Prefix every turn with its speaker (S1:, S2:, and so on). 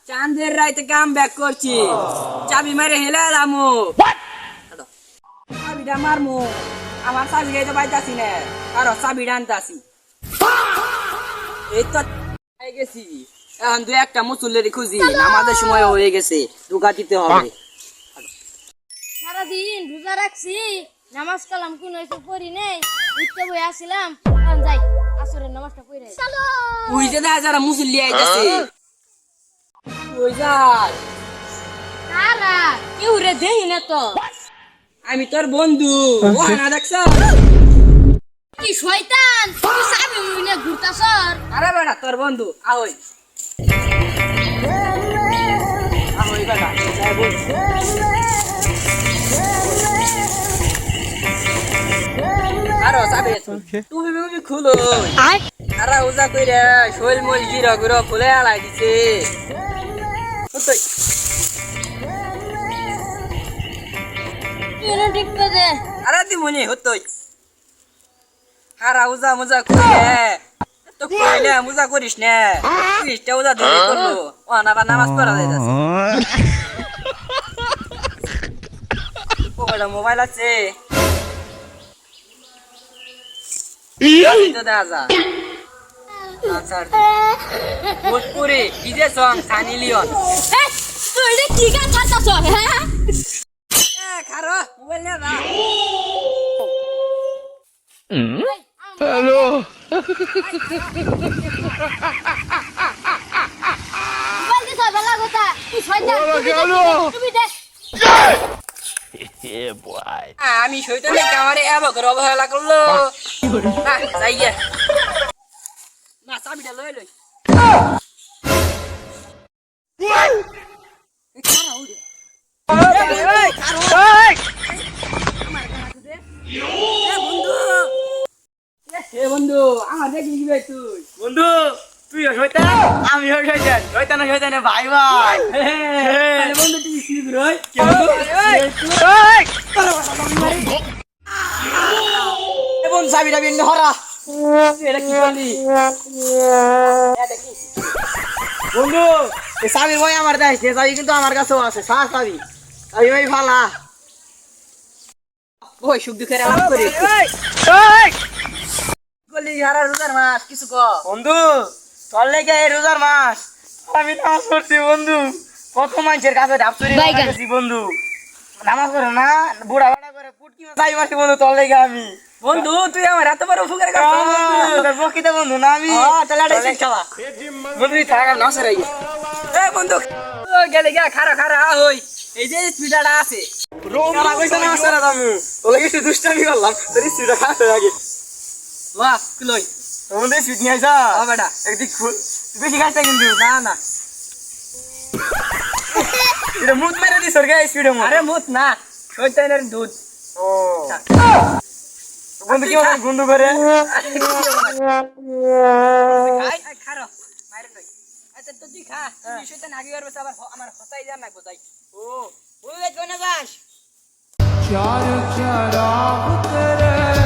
S1: চাঁদের রাইতে come back করছি, চাবি মারে হেলে দামু চাবিটা মারমু। আমার চাবি গাইতে পাইতাছি না, আর চাবিটা আনতাছি। এই তো গেছি, এখন দু একটা মুসল্লির খুঁজি, নামাজের সময় হয়ে গেছে, ঢুকা দিতে হবে।
S2: সারাদিন রোজা রাখছি, নামাজ কালাম কোন হয়েছে পড়ি নেই, উঠতে বই আসছিলাম, এখন যাই আসরের নামাজটা পড়ে আই।
S1: ওই যে দেখা যারা মুসল্লি আইতাছে, ওই যাই
S2: কারা কেউ রে দেই না তো।
S1: আমি তোর বন্ধু, ও না দেখছ?
S2: কি শয়তান, তুই চাবি মুইনে ঘুরতাছর।
S1: আরে বেটা তোর বন্ধু, আহই আহই বেটা, যাই বল। আরো চাবি তুমি তুমি খুলো। আরে উজা কইরা শৈল মল গিরা গিরা খুলে আলাই দিছে। হতই
S2: কেন টিপতে দে।
S1: আরে দিমুনি হতই। হারা উজা মুজা কইরে তো কইলে মুজা করিস না, তুইটা উজা ধরে করলো, ও না বা নামাজ পড়া যাইতাছে। ওটা মোবাইল আছে তো দেখা যা। আচ্ছা ভোজপুরি ডিজে সং সানি লিওন।
S2: এই, তুই রে কি গান গাইতাছর হ্যাঁ?
S1: খারো মোবাইল নিয়ে যা।
S3: হ্যালো
S2: মোবাইল দিছ বেলা কথা, তুই শয়তান,
S3: ওরা
S2: তুমি
S3: গেল।
S2: দে, তুমি দে।
S1: আমি শৈতান আমারে এব করে অবহেলা করলো। না যাই গে, না চাবিটা লই লই। বন্ধু আমার দেখি কি তুই
S4: বন্ধু তুই শয়তান আমি শয়তান শয়তানে শয়তানে ভাই ভাই
S1: বন্ধু তুই কি রই
S4: বন্ধু চাবিটা বিন হরা
S1: এটা কি করলি?
S4: বন্ধু এই চাবি ভাই আমার দেয় সে চাবি কিন্তু আমার কাছেও আছে সার চাবি চাবি ভাই ফালা
S1: ওই সুখ দুঃখের আলাপ করে
S4: গলি হারা রোজার মাস কিছু ক বন্ধু তোর লেগে এই রোজার মাস আমি নামাজ পড়ছি বন্ধু কত মানুষের কাছে ঢাপ চুরি করেছি বন্ধু নামাজ পড়ে না বুড়া বাড়া করে পুটকি চাই মাসি বন্ধু তোর লেগে আমি
S1: বন্ধু তুই আমার এত বড় উপকার করছিস।
S4: বকিতে বন্ধু না আমি
S1: বন্ধু তুই থাকা না সরাই এ বন্ধু ও গেলে গা খারা খারা হই এই যে পিঠাটা আছে
S4: কারা কইছ না সারা দামু ওলে কিছু দুষ্টামি করলাম তোর স্ত্রীটা খাতে লাগে
S1: বাহ কই
S4: বন্ধু স্পিড নিয়ে আইসা
S1: ও বেটা
S4: একদিক খুল তুই বেশি খাইছ কিন্তু
S1: না না
S4: এটা মুখ মেরে দিস ওর গায়ে স্পিডে
S1: আরে মুত না শয়তানের দুধ
S4: ও বন্ধু কি মানে বন্ধু করে
S1: খাই খারো মাইরে নই আচ্ছা তো তুই খা তুই শয়তান আগে আর বসে আবার আমার হসাই যা না গোজাই ও ওই কোনে যাস
S3: चार चराग तेरे